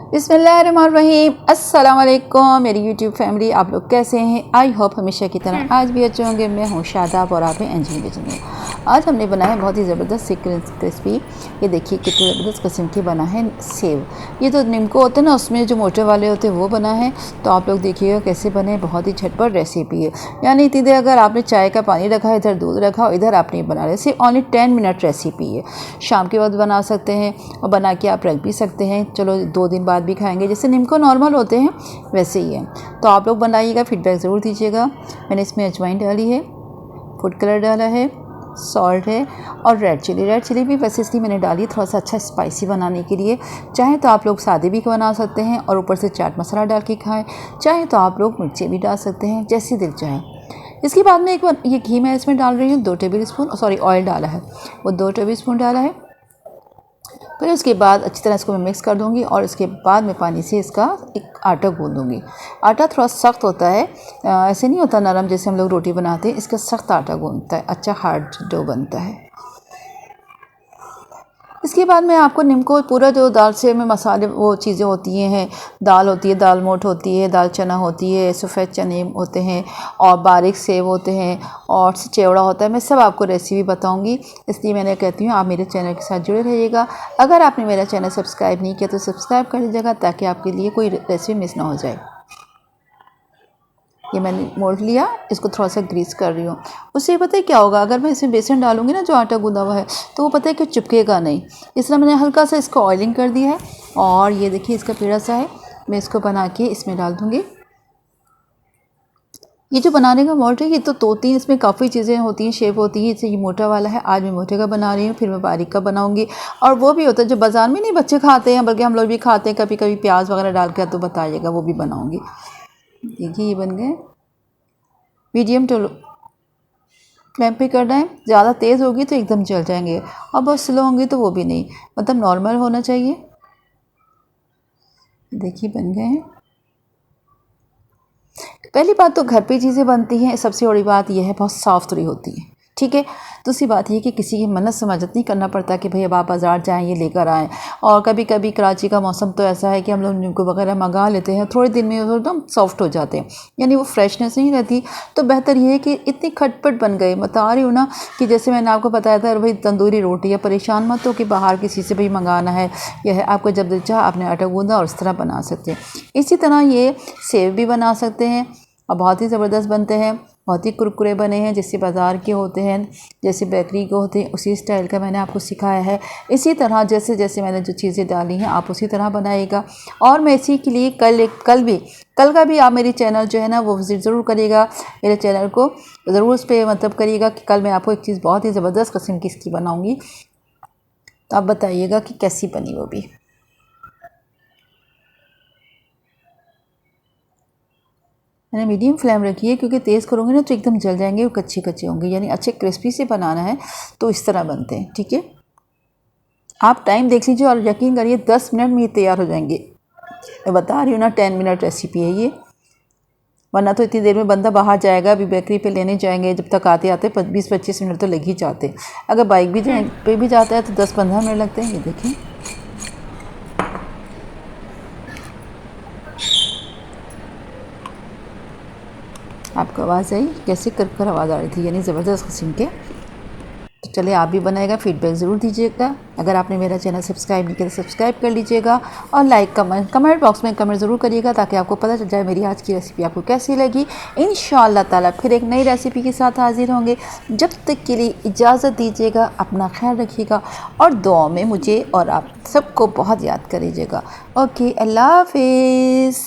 बिस्मिल्लाहिर्रहमानिर्रहीम। अस्सलाम वालेकुम मेरी यूट्यूब फैमिली, आप लोग कैसे हैं? आई होप हमेशा की तरह आज भी अच्छे होंगे। मैं हूँ शादाब और आप हैं एंजल किचन में। आज हमने बनाया है बहुत ही ज़बरदस्त क्रिस्पी। ये देखिए कितनी ज़बरदस्त किस्म की बना है सेव। ये तो निम्को होते हैं ना, उसमें जो मोटे वाले होते हैं वो बना है। तो आप लोग देखिएगा कैसे बने। बहुत ही झटपट रेसिपी है। यानी इतनी देर अगर आपने चाय का पानी रखा, इधर दूध रखा और इधर आपने बना रहे, सिर्फ ओनली 10 मिनट रेसिपी है। शाम के वक्त बना सकते हैं और बना के आप रख भी सकते हैं। चलो 2 दिन बाद भी खाएंगे, जैसे निम्को नॉर्मल होते हैं वैसे ही है। तो आप लोग बनाइएगा, फीडबैक ज़रूर दीजिएगा। मैंने इसमें अजवाइन डाली है, फूड कलर डाला है, सॉल्ट है और रेड चिली भी वैसे इसलिए मैंने डाली थोड़ा सा अच्छा स्पाइसी बनाने के लिए। चाहे तो आप लोग सादे भी बना सकते हैं और ऊपर से चाट मसाला डाल के खाएं, चाहे तो आप लोग मिर्ची भी डाल सकते हैं, जैसी दिल चाहे। इसके बाद में एक बार ये घी मैं इसमें डाल रही हूँ 2 टेबल स्पून, सॉरी ऑयल डाला है वो 2 टेबल स्पून डाला है। फिर उसके बाद अच्छी तरह इसको मैं मिक्स कर दूंगी और इसके बाद मैं पानी से इसका एक आटा गूंद दूंगी। आटा थोड़ा सख्त होता है, ऐसे नहीं होता नरम जैसे हम लोग रोटी बनाते हैं। इसका सख्त आटा गूंदता है, अच्छा हार्ड डो बनता है। इसके बाद मैं आपको निम्को पूरा जो दाल से में मसाले वो चीज़ें होती हैं, दाल होती है, दाल मोठ होती है, दाल चना होती है, सफ़ेद चने होते हैं और बारीक सेव होते हैं और चिवड़ा होता है। मैं सब आपको रेसिपी बताऊंगी, इसलिए मैंने कहती हूँ आप मेरे चैनल के साथ जुड़े रहिएगा। अगर आपने मेरा चैनल सब्सक्राइब नहीं किया तो सब्सक्राइब कर लीजिएगा ताकि आपके लिए कोई रेसिपी मिस ना हो जाए। ये मैंने मोड़ लिया, इसको थोड़ा सा ग्रीस कर रही हूँ। उससे पता है क्या होगा, अगर मैं इसमें बेसन डालूंगी ना जो आटा गूंदा हुआ है, तो वो पता है कि चिपकेगा नहीं। इसलिए मैंने हल्का सा इसको ऑयलिंग कर दिया है और ये देखिए इसका पेड़ा सा है। मैं इसको बना के इसमें डाल दूँगी। ये जो बनाने का मोल्ड है ये तो 2-3 इसमें काफ़ी चीज़ें होती हैं, शेप होती हैं। जैसे ये मोटा वाला है, आज मैं मोटे का बना रही हूँ, फिर मैं बारीक का बनाऊँगी। और वो भी होता है जो बाज़ार में नहीं बच्चे खाते हैं, बल्कि हम लोग भी खाते हैं कभी कभी प्याज वगैरह डाल कर, तो बताइएगा वो भी बनाऊँगी। देखिए ये बन गए। मीडियम टू फ्लेम पे करना है, ज़्यादा तेज़ होगी तो एकदम जल जाएंगे और बहुत स्लो होंगी तो वो भी नहीं, मतलब नॉर्मल होना चाहिए। देखिए बन गए हैं। पहली बात तो घर पे चीज़ें बनती हैं, सबसे बड़ी बात यह है बहुत साफ़ सुथरी होती है, ठीक है। दूसरी बात ये कि किसी की मन्नत से मदद नहीं करना पड़ता कि भाई अब आप बाज़ार जाएँ ये लेकर आएँ। और कभी कभी कराची का मौसम तो ऐसा है कि हम लोग निम्को वगैरह मंगा लेते हैं, थोड़े दिन में एकदम सॉफ्ट हो जाते हैं, यानी वो फ्रेशनेस नहीं रहती। तो बेहतर ये है कि इतनी खटपट बन गए, बता रही हूँ ना कि जैसे मैंने आपको बताया था भाई तंदूरी रोटी है। परेशान मत हो कि बाहर किसी से भाई मंगाना है, यह है आपको जब दिल चाह आपने आटा गूंदा और इस तरह बना सकते हैं। इसी तरह ये सेव भी बना सकते हैं और बहुत ही ज़बरदस्त बनते हैं, बहुत ही कुरकुरे बने हैं, जैसे बाज़ार के होते हैं, जैसे बेकरी के होते हैं, उसी स्टाइल का मैंने आपको सिखाया है। इसी तरह जैसे जैसे मैंने जो चीज़ें डाली हैं आप उसी तरह बनाइएगा। और मैं इसी के लिए कल का भी आप मेरी चैनल जो है ना वो विज़िट ज़रूर करिएगा। मेरे चैनल को ज़रूर उस पर मतलब करिएगा कि कल मैं आपको एक चीज़ बहुत ही ज़बरदस्त किस्म की इसकी बनाऊँगी, तो आप बताइएगा कि कैसी बनी वो भी। मैंने मीडियम फ्लेम रखी है क्योंकि तेज़ करूँगी ना तो एकदम जल जाएंगे और कच्चे कच्चे होंगे, यानी अच्छे क्रिस्पी से बनाना है तो इस तरह बनते हैं, ठीक है। आप टाइम देख लीजिए और यकीन करिए 10 मिनट में ये तैयार हो जाएंगे। मैं बता रही हूँ ना 10 मिनट रेसिपी है ये, वरना तो इतनी देर में बंदा बाहर जाएगा, अभी बेकरी पे लेने जाएंगे, जब तक आते आते 20-25 मिनट तो लग ही जाते हैं। अगर बाइक भी पे भी जाता है तो 10-15 मिनट लगते हैं। ये देखें आपको आवाज़ आई, कैसे कर आवाज़ आ रही थी, यानी ज़बरदस्त किस्म के। तो चलिए आप भी बनाएगा, फीडबैक ज़रूर दीजिएगा। अगर आपने मेरा चैनल सब्सक्राइब नहीं किया तो सब्सक्राइब कर लीजिएगा और लाइक कमेंट बॉक्स में कमेंट ज़रूर करिएगा ताकि आपको पता चल जाए मेरी आज की रेसिपी आपको कैसी लगी। इंशाअल्लाह ताला फिर एक नई रेसिपी के साथ हाजिर होंगे। जब तक के लिए इजाज़त दीजिएगा, अपना ख्याल रखिएगा और दुआ में मुझे और आप सबको बहुत याद करिएगा। ओके, अल्लाह हाफिज़।